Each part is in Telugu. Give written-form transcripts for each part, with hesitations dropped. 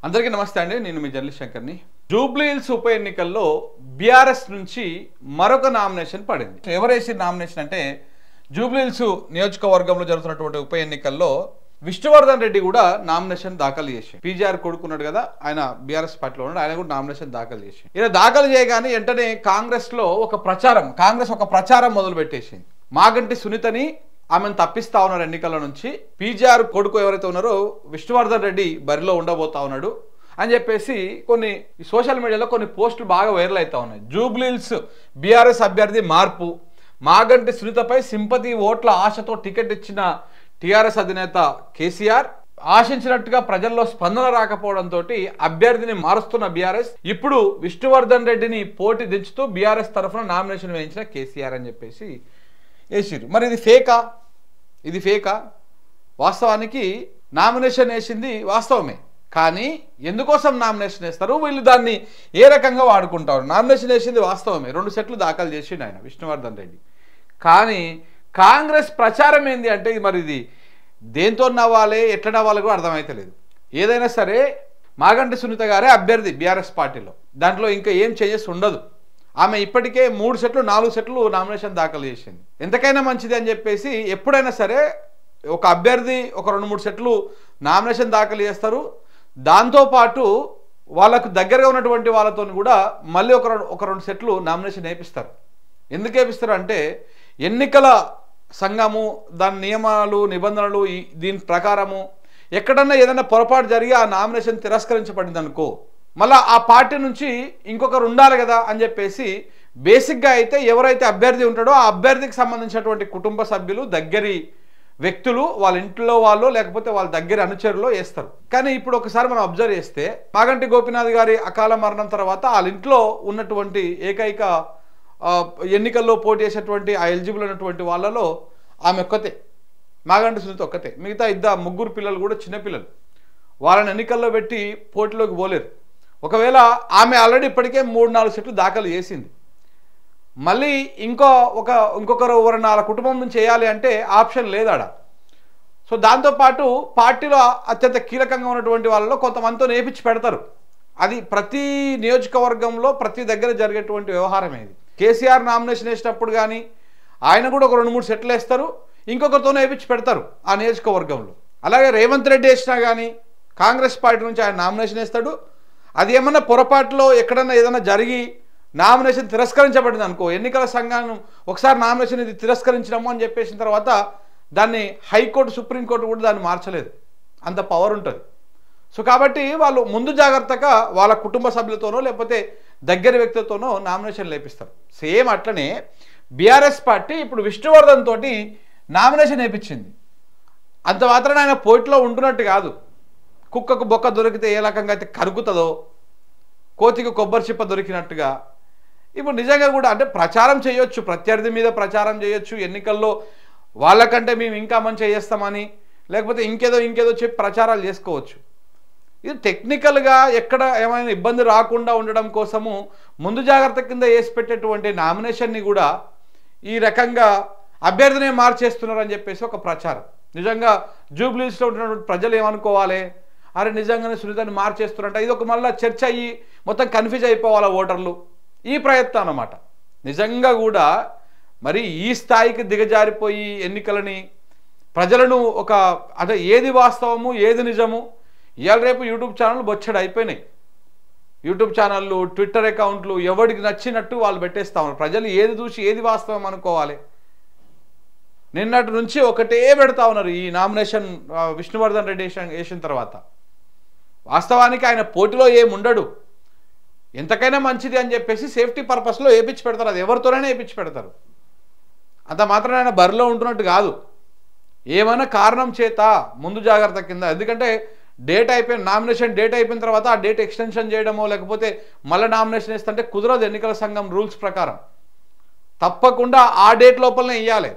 అందరికీ నమస్తే అండి. నేను మీ జర్నలిస్ట్ శంకర్ని. జూబ్లీ హిల్స్ ఉప ఎన్నికల్లో బీఆర్ఎస్ నుంచి మరొక నామినేషన్ పడింది. ఎవరేసి నామినేషన్ అంటే జూబ్లీ హిల్స్ నియోజకవర్గంలో జరుగుతున్నటువంటి ఉప ఎన్నికల్లో విష్ణువర్ధన్ రెడ్డి కూడా నామినేషన్ దాఖలు చేసి పీజీఆర్ కొడుకున్నాడు కదా, ఆయన బీఆర్ఎస్ పార్టీలో ఉన్నాడు, ఆయన కూడా నామినేషన్ దాఖలు చేసి ఇలా దాఖలు చేయగానే వెంటనే కాంగ్రెస్ ఒక ప్రచారం మొదలు పెట్టేసింది. మాగంటి సునీతని ఆమెను తప్పిస్తా ఉన్నారు ఎన్నికల నుంచి, పీజీఆర్ కొడుకు ఎవరైతే ఉన్నారో విష్ణువర్ధన్ రెడ్డి బరిలో ఉండబోతా ఉన్నాడు అని చెప్పేసి కొన్ని సోషల్ మీడియాలో కొన్ని పోస్టులు బాగా వైరల్ అవుతా ఉన్నాయి. జూబ్లీ హిల్స్ బీఆర్ఎస్ అభ్యర్థి మార్పు, మాగంటి సునీతపై సింపతి ఓట్ల ఆశతో టికెట్ ఇచ్చిన టీఆర్ఎస్ అధినేత కేసీఆర్ ఆశించినట్టుగా ప్రజల్లో స్పందన రాకపోవడంతో అభ్యర్థిని మారుస్తున్న బీఆర్ఎస్ ఇప్పుడు విష్ణువర్ధన్ రెడ్డిని పోటీ దించుతూ బీఆర్ఎస్ తరఫున నామినేషన్ వేయించిన కేసీఆర్ అని చెప్పేసి వేసిరు. మరి ఇది ఫేకా? వాస్తవానికి నామినేషన్ వేసింది వాస్తవమే, కానీ ఎందుకోసం నామినేషన్ వేస్తారు, వీళ్ళు దాన్ని ఏ రకంగా వాడుకుంటారు? నామినేషన్ వేసింది వాస్తవమే, 2 సెట్లు దాఖలు చేసిండు ఆయన విష్ణువర్ధన్ రెడ్డి. కానీ కాంగ్రెస్ ప్రచారం ఏంది అంటే మరి ఇది దేంతో నవ్వాలి, ఎట్లా నవ్వాలి కూడా అర్థమైతలేదు. ఏదైనా సరే మాగంటి సునీత గారే అభ్యర్థి బీఆర్ఎస్ పార్టీలో, దాంట్లో ఇంకా ఏం చేంజెస్ ఉండదు. ఆమె ఇప్పటికే 3 సెట్లు 4 సెట్లు నామినేషన్ దాఖలు చేసింది. ఎంతకైనా మంచిది అని చెప్పేసి ఎప్పుడైనా సరే ఒక అభ్యర్థి ఒక 2-3 సెట్లు నామినేషన్ దాఖలు చేస్తారు. దాంతోపాటు వాళ్ళకు దగ్గరగా ఉన్నటువంటి వాళ్ళతో కూడా మళ్ళీ ఒక 2 సెట్లు నామినేషన్ వేపిస్తారు. ఎందుకు వేపిస్తారు అంటే ఎన్నికల సంఘము దాని నియమాలు నిబంధనలు దీని ప్రకారము ఎక్కడన్నా ఏదైనా పొరపాటు జరిగి ఆ నామినేషన్ తిరస్కరించబడింది అనుకో, మళ్ళీ ఆ పార్టీ నుంచి ఇంకొకరు ఉండాలి కదా అని చెప్పేసి బేసిక్గా అయితే ఎవరైతే అభ్యర్థి ఉంటాడో ఆ అభ్యర్థికి సంబంధించినటువంటి కుటుంబ సభ్యులు, దగ్గరి వ్యక్తులు, వాళ్ళ ఇంట్లో వాళ్ళు లేకపోతే వాళ్ళ దగ్గర అనుచరులు వేస్తారు. కానీ ఇప్పుడు ఒకసారి మనం అబ్జర్వ్ చేస్తే మాగంటి గోపీనాథ్ గారి అకాల మరణం తర్వాత వాళ్ళ ఇంట్లో ఉన్నటువంటి ఏకైక ఎన్నికల్లో పోటీ చేసేటువంటి ఆ ఎలిజిబుల్ అయినటువంటి వాళ్ళలో ఆమె ఒక్కతే, మాగంటి సునీత ఒక్కతే. మిగతా 3 పిల్లలు కూడా చిన్నపిల్లలు, వాళ్ళని ఎన్నికల్లో పెట్టి పోటీలోకి పోలేరు. ఒకవేళ ఆమె ఆల్రెడీ ఇప్పటికే 3-4 సెట్లు దాఖలు చేసింది, మళ్ళీ ఇంకొకరు ఎవరన్నా వాళ్ళ కుటుంబం నుంచి చేయాలి అంటే ఆప్షన్ లేదాడ. సో దాంతోపాటు పార్టీలో అత్యంత కీలకంగా ఉన్నటువంటి వాళ్ళలో కొంతమందితో నేర్పించి పెడతారు. అది ప్రతి నియోజకవర్గంలో ప్రతి దగ్గర జరిగేటువంటి వ్యవహారం ఇది. కేసీఆర్ నామినేషన్ వేసినప్పుడు కానీ ఆయన కూడా ఒక 2-3 సెట్లు వేస్తారు, ఇంకొకరితో నేర్పించి పెడతారు ఆ నియోజకవర్గంలో. అలాగే రేవంత్ రెడ్డి వేసినా కానీ కాంగ్రెస్ పార్టీ నుంచి ఆయన నామినేషన్ వేస్తాడు. అది ఏమన్నా పొరపాటులో ఎక్కడన్నా ఏదైనా జరిగి నామినేషన్ తిరస్కరించబడింది అనుకో, ఎన్నికల సంఘాన్ని ఒకసారి నామినేషన్ ఇది తిరస్కరించడము అని చెప్పేసిన తర్వాత దాన్ని హైకోర్టు సుప్రీంకోర్టు కూడా దాన్ని మార్చలేదు, అంత పవర్ ఉంటుంది. సో కాబట్టి వాళ్ళు ముందు జాగ్రత్తగా వాళ్ళ కుటుంబ సభ్యులతోనో లేకపోతే దగ్గర వ్యక్తులతోనో నామినేషన్ లేపిస్తారు. సేమ్ అట్లనే బీఆర్ఎస్ పార్టీ ఇప్పుడు విష్ణువర్ధన్ తోటి నామినేషన్ వేయించింది. అంత మాత్రాన ఆయన పోటీలో ఉంటున్నట్టు కాదు. కుక్కకు బొక్క దొరికితే ఏ రకంగా అయితే కరుకుతుందో, కోతికి కొబ్బరి చిప్ప దొరికినట్టుగా ఇప్పుడు నిజంగా కూడా అంటే ప్రచారం చేయొచ్చు, ప్రత్యర్థి మీద ప్రచారం చేయొచ్చు, ఎన్నికల్లో వాళ్ళకంటే మేము ఇంకా మంచిగా చేస్తామని లేకపోతే ఇంకేదో చెప్పి ప్రచారాలు చేసుకోవచ్చు. ఇది టెక్నికల్గా ఎక్కడ ఏమైనా ఇబ్బంది రాకుండా ఉండడం కోసము ముందు జాగ్రత్త కింద వేసి పెట్టేటువంటి నామినేషన్ని కూడా ఈ రకంగా అభ్యర్థినే మార్చేస్తున్నారని చెప్పేసి ఒక ప్రచారం. నిజంగా జూబ్లీ హిల్స్లో ఉన్నటువంటి ప్రజలు ఏమనుకోవాలి, అరే నిజంగానే సునీతని మార్చేస్తున్నారంట, ఇది ఒక మళ్ళీ చర్చ అయ్యి మొత్తం కన్ఫ్యూజ్ అయిపోవాలి ఓటర్లు, ఈ ప్రయత్నం అన్నమాట. నిజంగా కూడా మరి ఈ స్థాయికి దిగజారిపోయి ఎన్నికలని ప్రజలను అంటే ఏది వాస్తవము ఏది నిజము, ఇవాళ రేపు యూట్యూబ్ ఛానళ్ళు బొచ్చడు అయిపోయినాయి. యూట్యూబ్ ఛానళ్ళు, ట్విట్టర్ అకౌంట్లు ఎవరికి నచ్చినట్టు వాళ్ళు పెట్టేస్తా ఉన్నారు. ప్రజలు ఏది చూసి ఏది వాస్తవం అనుకోవాలి. నిన్నటి నుంచి ఒకటే పెడతా ఉన్నారు ఈ నామినేషన్ విష్ణువర్ధన్ రెడ్డి వేసిన తర్వాత. వాస్తవానికి ఆయన పోటీలో ఏముండడు, ఎంతకైనా మంచిది అని చెప్పేసి సేఫ్టీ పర్పస్లో వేయించి పెడతారు. అది ఎవరితోనైనా వేయించి పెడతారు, అంత మాత్రం ఆయన బరిలో ఉంటున్నట్టు కాదు. ఏమైనా కారణం చేత ముందు జాగ్రత్త కింద, ఎందుకంటే నామినేషన్ డేట్ అయిపోయిన తర్వాత ఆ డేట్ ఎక్స్టెన్షన్ చేయడమో లేకపోతే మళ్ళీ నామినేషన్ వేస్తుంటే కుదరదు. ఎన్నికల సంఘం రూల్స్ ప్రకారం తప్పకుండా ఆ డేట్ లోపలనే ఇవ్వాలి.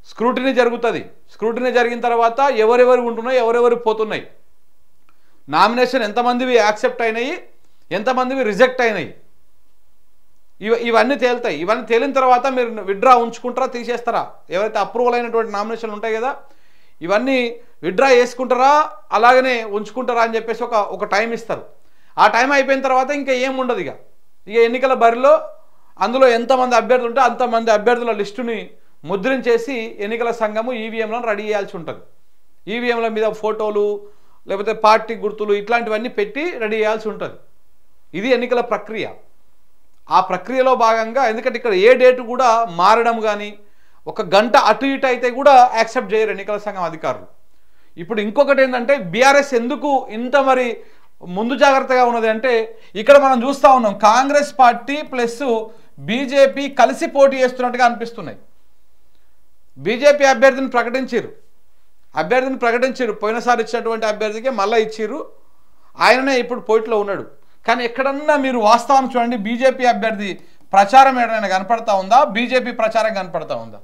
స్క్రూటినీ జరుగుతుంది. స్క్రూటినీ జరిగిన తర్వాత ఎవరెవరు ఉంటున్నాయి, ఎవరెవరు పోతున్నాయి, నామినేషన్ ఎంతమందివి యాక్సెప్ట్ అయినాయి, ఎంతమందివి రిజెక్ట్ అయినాయి, ఇవన్నీ తేలుతాయి. ఇవన్నీ తేలిన తర్వాత మీరు విత్డ్రా ఉంచుకుంటారా తీసేస్తారా, ఎవరైతే అప్రూవల్ అయినటువంటి నామినేషన్లు ఉంటాయి కదా ఇవన్నీ విత్డ్రా చేసుకుంటారా అలాగనే ఉంచుకుంటారా అని చెప్పేసి ఒక టైం ఇస్తారు. ఆ టైం అయిపోయిన తర్వాత ఇంకా ఏముండదు. ఇక ఎన్నికల బరిలో అందులో ఎంతమంది అభ్యర్థులు ఉంటే అంతమంది అభ్యర్థుల లిస్టుని ముద్రించేసి ఎన్నికల సంఘము ఈవీఎంలను రెడీ చేయాల్సి ఉంటుంది. ఈవీఎంల మీద ఫోటోలు లేకపోతే పార్టీ గుర్తులు ఇట్లాంటివన్నీ పెట్టి రెడీ చేయాల్సి ఉంటుంది. ఇది ఎన్నికల ప్రక్రియ. ఆ ప్రక్రియలో భాగంగా ఎందుకంటే ఇక్కడ ఏ డేటు కూడా మారడం కానీ ఒక గంట అటు ఇటు అయితే కూడా యాక్సెప్ట్ చేయరు ఎన్నికల సంఘం అధికారులు. ఇప్పుడు ఇంకొకటి ఏంటంటే బీఆర్ఎస్ ఎందుకు ఇంత మరి ముందు జాగ్రత్తగా ఉన్నది అంటే ఇక్కడ మనం చూస్తూ ఉన్నాం కాంగ్రెస్ పార్టీ ప్లస్ బీజేపీ కలిసి పోటీ చేస్తున్నట్టుగా అనిపిస్తున్నాయి. బీజేపీ అభ్యర్థిని ప్రకటించారు పోయినసారి ఇచ్చినటువంటి అభ్యర్థికి మళ్ళీ ఇచ్చిర్రు. ఆయననే ఇప్పుడు పోటీలో ఉన్నాడు. కానీ ఎక్కడన్నా మీరు వాస్తవాన్ని చూడండి, బీజేపీ అభ్యర్థి ప్రచారం ఏదైనా కనపడతా ఉందా? బీజేపీ ప్రచారం కనపడతా ఉందా?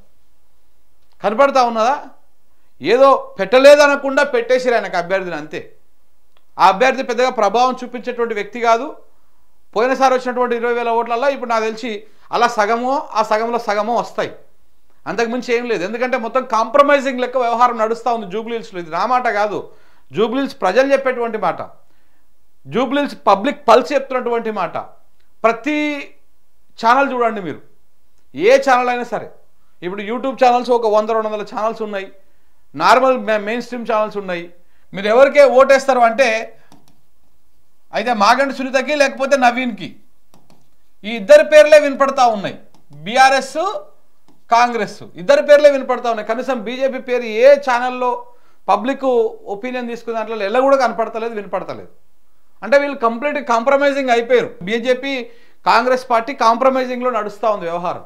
కనపడతా ఉన్నదా? ఏదో పెట్టలేదనకుండా పెట్టేసిరు ఆయనకు అభ్యర్థిని, అంతే. ఆ అభ్యర్థి పెద్దగా ప్రభావం చూపించేటువంటి వ్యక్తి కాదు. పోయినసారి వచ్చినటువంటి 20,000 ఓట్లలో ఇప్పుడు నాకు తెలిసి అలా సగమో ఆ సగంలో సగమో వస్తాయి, అంతకుమించి ఏం లేదు. ఎందుకంటే మొత్తం కాంప్రమైజింగ్ లెక్క వ్యవహారం నడుస్తూ ఉంది జూబ్లీహిల్స్లో. ఇది నా మాట కాదు, జూబ్లీహిల్స్ ప్రజలు చెప్పేటువంటి మాట, జూబ్లీహిల్స్ పబ్లిక్ పల్స్ చెప్తున్నటువంటి మాట. ప్రతి ఛానల్ చూడండి మీరు, ఏ ఛానల్ అయినా సరే. ఇప్పుడు యూట్యూబ్ ఛానల్స్ ఒక 100-200 ఛానల్స్ ఉన్నాయి, నార్మల్ మెయిన్ స్ట్రీమ్ ఛానల్స్ ఉన్నాయి. మీరు ఎవరికే ఓటేస్తారు అంటే అయితే మాగంటి సునీతకి లేకపోతే నవీన్కి, ఈ ఇద్దరి పేర్లే వినపడతా ఉన్నాయి. బీఆర్ఎస్ కాంగ్రెస్ ఇద్దరి పేర్లే వినపడతా ఉన్నాయి. కనీసం బీజేపీ పేరు ఏ ఛానల్లో పబ్లిక్ ఒపీనియన్ తీసుకున్న దాంట్లో ఎల్ల కూడా కనపడతలేదు, వినపడతలేదు. అంటే వీళ్ళు కంప్లీట్ కాంప్రమైజింగ్ అయిపోయారు. బీజేపీ కాంగ్రెస్ పార్టీ కాంప్రమైజింగ్లో నడుస్తూ ఉంది వ్యవహారం.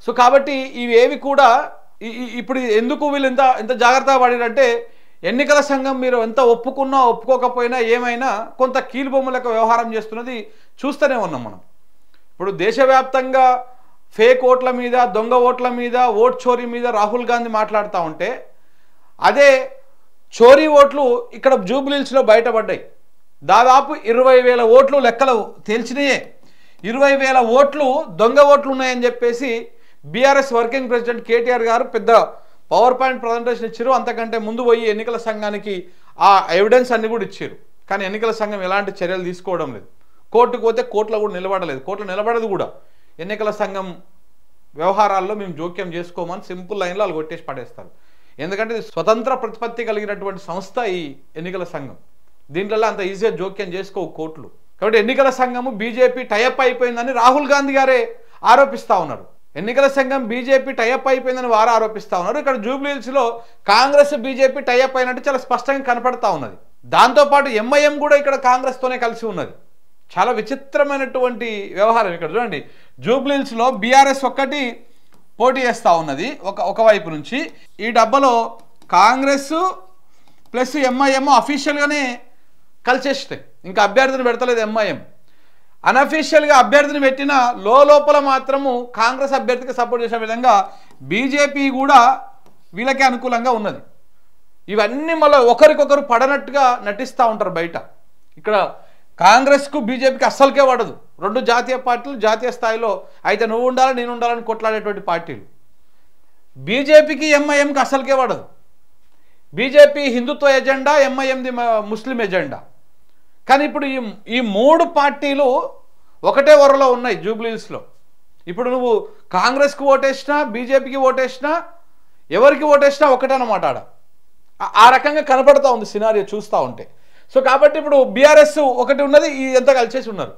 సో కాబట్టి ఇవేవి కూడా ఇప్పుడు ఎందుకు వీళ్ళు ఇంత జాగ్రత్తగా పడినంటే ఎన్నికల సంఘం మీరు ఎంత ఒప్పుకున్నా ఒప్పుకోకపోయినా ఏమైనా కొంత కీలుబొమ్మలకు వ్యవహారం చేస్తున్నది చూస్తూనే ఉన్నాం మనం. ఇప్పుడు దేశవ్యాప్తంగా ఫేక్ ఓట్ల మీద, దొంగ ఓట్ల మీద, ఓట్ చోరీ మీద రాహుల్ గాంధీ మాట్లాడుతూ ఉంటే అదే చోరీ ఓట్లు ఇక్కడ జూబ్లీహిల్స్లో బయటపడ్డాయి. దాదాపు 20,000 ఓట్లు లెక్కలు తేల్చినాయే. 20,000 ఓట్లు దొంగ ఓట్లు ఉన్నాయని చెప్పేసి బీఆర్ఎస్ వర్కింగ్ ప్రెసిడెంట్ కేటీఆర్ గారు పెద్ద పవర్ పాయింట్ ప్రజెంటేషన్ ఇచ్చారు. అంతకంటే ముందు పోయి ఎన్నికల సంఘానికి ఆ ఎవిడెన్స్ అన్ని కూడా ఇచ్చారు. కానీ ఎన్నికల సంఘం ఎలాంటి చర్యలు తీసుకోవడం లేదు. కోర్టుకు పోతే కోర్టులో కూడా నిలబడలేదు, కోర్టులో నిలబడదు కూడా. ఎన్నికల సంఘం వ్యవహారాల్లో మేము జోక్యం చేసుకోమని సింపుల్ లైన్లో వాళ్ళు కొట్టేసి పడేస్తారు. ఎందుకంటే ఇది స్వతంత్ర ప్రతిపత్తి కలిగినటువంటి సంస్థ ఈ ఎన్నికల సంఘం. దీంట్లో అంత ఈజీగా జోక్యం చేసుకోవు కోర్టులు. కాబట్టి ఎన్నికల సంఘము బీజేపీ టైఅప్ అయిపోయిందని రాహుల్ గాంధీ గారే ఆరోపిస్తూ ఉన్నారు. ఎన్నికల సంఘం బీజేపీ టైఅప్ అయిపోయిందని వారు ఆరోపిస్తూ ఉన్నారు. ఇక్కడ జూబ్లీహిల్స్లో కాంగ్రెస్ బీజేపీ టైఅప్ అయినట్టు చాలా స్పష్టంగా కనపడతా ఉన్నది. దాంతోపాటు ఎంఐఎం కూడా ఇక్కడ కాంగ్రెస్తోనే కలిసి ఉన్నది. చాలా విచిత్రమైనటువంటి వ్యవహారం. ఇక్కడ చూడండి, జూబ్లీహిల్స్లో బీఆర్ఎస్ ఒక్కటి పోటీ చేస్తూ ఉన్నది ఒకవైపు నుంచి. ఈ డబ్బాలో కాంగ్రెస్ ప్లస్ ఎంఐఎం అఫీషియల్గానే కలిసేస్తాయి. ఇంకా అభ్యర్థిని పెడతలేదు ఎంఐఎం. అన్అఫీషియల్గా అభ్యర్థిని పెట్టిన లోపల మాత్రము కాంగ్రెస్ అభ్యర్థికి సపోర్ట్ చేసే విధంగా బీజేపీ కూడా వీళ్ళకే అనుకూలంగా ఉన్నది. ఇవన్నీ మళ్ళీ ఒకరికొకరు పడనట్టుగా నటిస్తూ ఉంటారు బయట. ఇక్కడ కాంగ్రెస్కు బీజేపీకి అస్సలకే పడదు. రెండు జాతీయ పార్టీలు జాతీయ స్థాయిలో అయితే నువ్వు ఉండాలి నేను ఉండాలని కొట్లాడేటువంటి పార్టీలు. బీజేపీకి ఎంఐఎంకి అస్సలకే పడదు. బీజేపీ హిందుత్వ ఎజెండా, ఎంఐఎంది ముస్లిం ఎజెండా. కానీ ఇప్పుడు ఈ మూడు పార్టీలు ఒకటే వరలో ఉన్నాయి జూబ్లీహిల్స్లో. ఇప్పుడు నువ్వు కాంగ్రెస్కి ఓటేసినా బీజేపీకి ఓటేసినా ఎవరికి ఓటేసినా ఒకటేనమాట. ఆ రకంగా కనపడతా ఉంది సినారియో చూస్తూ ఉంటే. సో కాబట్టి ఇప్పుడు బీఆర్ఎస్ ఒకటి ఉన్నది, ఎంత కలిసేసి ఉన్నారు.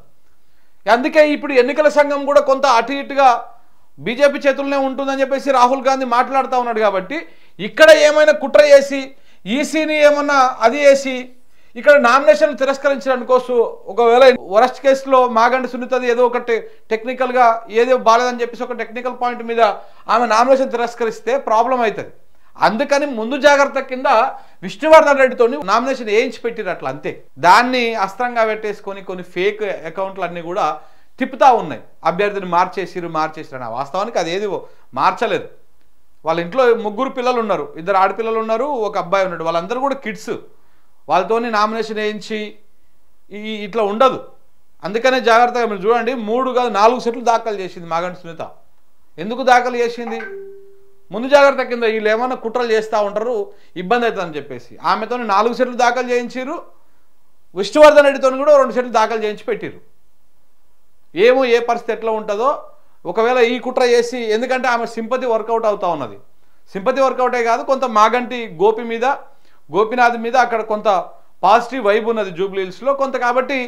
అందుకే ఇప్పుడు ఎన్నికల సంఘం కూడా కొంత అటు ఇటుగా బీజేపీ చేతుల్లోనే ఉంటుందని చెప్పేసి రాహుల్ గాంధీ మాట్లాడుతూ ఉన్నాడు. కాబట్టి ఇక్కడ ఏమైనా కుట్ర చేసి ఈసీని ఏమన్నా అది వేసి ఇక్కడ నామినేషన్లు తిరస్కరించడానికోసం ఒకవేళ వరస్ట్ కేసులో మాగంటి సునీతది ఏదో ఒకటి టెక్నికల్గా ఏదో బాలేదని చెప్పేసి ఒక టెక్నికల్ పాయింట్ మీద ఆమె నామినేషన్ తిరస్కరిస్తే ప్రాబ్లం అవుతుంది. అందుకని ముందు జాగ్రత్త కింద విష్ణువర్ధన్ రెడ్డితో నామినేషన్ వేయించి పెట్టిరు అట్లా, అంతే. దాన్ని అస్త్రంగా పెట్టేసుకొని కొన్ని ఫేక్ అకౌంట్లు అన్నీ కూడా తిప్పుతా ఉన్నాయి. అభ్యర్థిని మార్చేసిరు అని. వాస్తవానికి అదేది మార్చలేదు. వాళ్ళ ఇంట్లో 3 పిల్లలు ఉన్నారు, 2 ఆడపిల్లలు ఉన్నారు, ఒక అబ్బాయి ఉన్నాడు. వాళ్ళందరూ కూడా కిడ్స్. వాళ్ళతోని నామినేషన్ వేయించి ఇట్లా ఉండదు. అందుకనే జాగ్రత్తగా మీరు చూడండి, 3 కాదు 4 సెట్లు దాఖలు చేసింది మాగంటి సునీత. ఎందుకు దాఖలు చేసింది? ముందు జాగ్రత్త కింద వీళ్ళు ఏమన్నా కుట్రలు చేస్తూ ఉంటారు, ఇబ్బంది అవుతుందని చెప్పేసి ఆమెతో 4 సెట్లు దాఖలు చేయించారు. విష్ణువర్ధన్ రెడ్డితో కూడా 2 సెట్లు దాఖలు చేయించి పెట్టిరు. ఏమో ఏ పరిస్థితి ఎట్లా ఉంటుందో. ఒకవేళ ఈ కుట్ర చేసి, ఎందుకంటే ఆమె సింపతి వర్కౌట్ అవుతా ఉన్నది. సింపతి వర్కౌటే కాదు, కొంత మాగంటి గోపినాథ్ మీద అక్కడ కొంత పాజిటివ్ వైబ్ ఉన్నది జూబ్లీ హిల్స్లో కొంత. కాబట్టి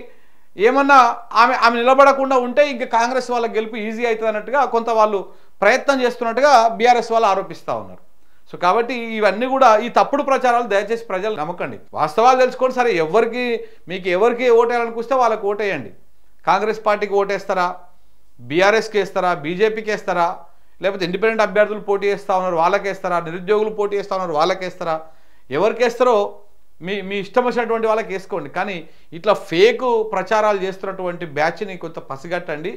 ఏమన్నా ఆమె నిలబడకుండా ఉంటే ఇంకా కాంగ్రెస్ వాళ్ళకి గెలుపు ఈజీ అవుతుంది అన్నట్టుగా కొంత వాళ్ళు ప్రయత్నం చేస్తున్నట్టుగా బీఆర్ఎస్ వాళ్ళు ఆరోపిస్తూ ఉన్నారు. సో కాబట్టి ఇవన్నీ కూడా ఈ తప్పుడు ప్రచారాలు దయచేసి ప్రజలు నమ్మకండి. వాస్తవాలు తెలుసుకోండి. సరే, మీకు ఎవరికి ఓటేయాలనుకొస్తే వాళ్ళకి ఓటేయండి. కాంగ్రెస్ పార్టీకి ఓటేస్తారా, బీఆర్ఎస్కి వేస్తారా, బీజేపీకి వేస్తారా, లేకపోతే ఇండిపెండెంట్ అభ్యర్థులు పోటీ చేస్తూ ఉన్నారు వాళ్ళకి వేస్తారా, నిరుద్యోగులు పోటీ చేస్తూ ఉన్నారు వాళ్ళకి వేస్తారా, ఎవరికి వేస్తారో మీ ఇష్టం వచ్చినటువంటి వాళ్ళకి వేసుకోండి. కానీ ఇట్లా ఫేక్ ప్రచారాలు చేస్తున్నటువంటి బ్యాచ్ని కొంత పసిగట్టండి.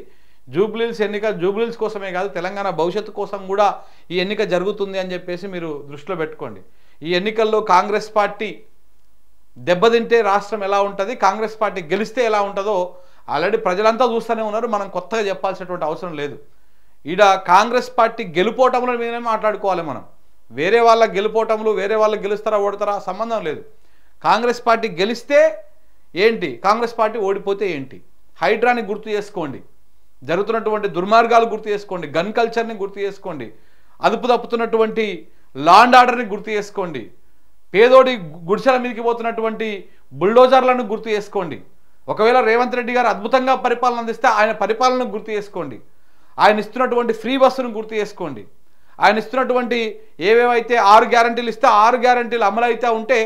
జూబ్లీహిల్స్ ఎన్నిక జూబ్లీహిల్స్ కోసమే కాదు, తెలంగాణ భవిష్యత్తు కోసం కూడా ఈ ఎన్నిక జరుగుతుంది అని చెప్పేసి మీరు దృష్టిలో పెట్టుకోండి. ఈ ఎన్నికల్లో కాంగ్రెస్ పార్టీ దెబ్బతింటే రాష్ట్రం ఎలా ఉంటుంది, కాంగ్రెస్ పార్టీ గెలిస్తే ఎలా ఉంటుందో ఆల్రెడీ ప్రజలంతా చూస్తూనే ఉన్నారు. మనం కొత్తగా చెప్పాల్సినటువంటి అవసరం లేదు. ఈడ కాంగ్రెస్ పార్టీ గెలుపోవటంలో మీదనే మాట్లాడుకోవాలి మనం. వేరే వాళ్ళ గెలుపోవటంలో, వేరే వాళ్ళకి గెలుస్తారా ఓడతారా సంబంధం లేదు. కాంగ్రెస్ పార్టీ గెలిస్తే ఏంటి, కాంగ్రెస్ పార్టీ ఓడిపోతే ఏంటి. హైడ్రాని గుర్తు చేసుకోండి, జరుగుతున్నటువంటి దుర్మార్గాలు గుర్తు చేసుకోండి, గన్ కల్చర్ని గుర్తు చేసుకోండి, అదుపు తప్పుతున్నటువంటి లా అండ్ ఆర్డర్ని గుర్తు చేసుకోండి, పేదోడి గుడిసెల మీదకి పోతున్నటువంటి బుల్డోజర్లను గుర్తు చేసుకోండి. ఒకవేళ రేవంత్ రెడ్డి గారు అద్భుతంగా పరిపాలన అందిస్తే ఆయన పరిపాలనను గుర్తు చేసుకోండి. ఆయన ఇస్తున్నటువంటి ఫ్రీ బస్సును గుర్తు చేసుకోండి. ఆయన ఇస్తున్నటువంటి ఏవేవైతే 6 గ్యారంటీలు ఇస్తే 6 గ్యారంటీలు అమలు అయితే ఉంటే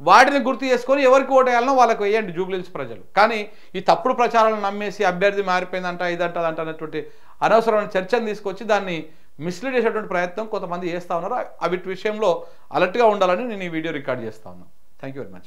వాటిని గుర్తు చేసుకొని ఎవరికి ఓటేయాలనో వాళ్ళకి వేయండి జూబ్లీహిల్స్ ప్రజలు. కానీ ఈ తప్పుడు ప్రచారాలను నమ్మేసి అభ్యర్థి మారిపోయిందంట, ఇదంట అదంట అనేటువంటి అనవసరమైన చర్చను తీసుకొచ్చి దాన్ని మిస్లీడ్ చేసేటువంటి ప్రయత్నం కొంతమంది చేస్తూ ఉన్నారు. వీటి విషయంలో అలర్ట్గా ఉండాలని నేను ఈ వీడియో రికార్డ్ చేస్తా ఉన్నాను. Thank you very much.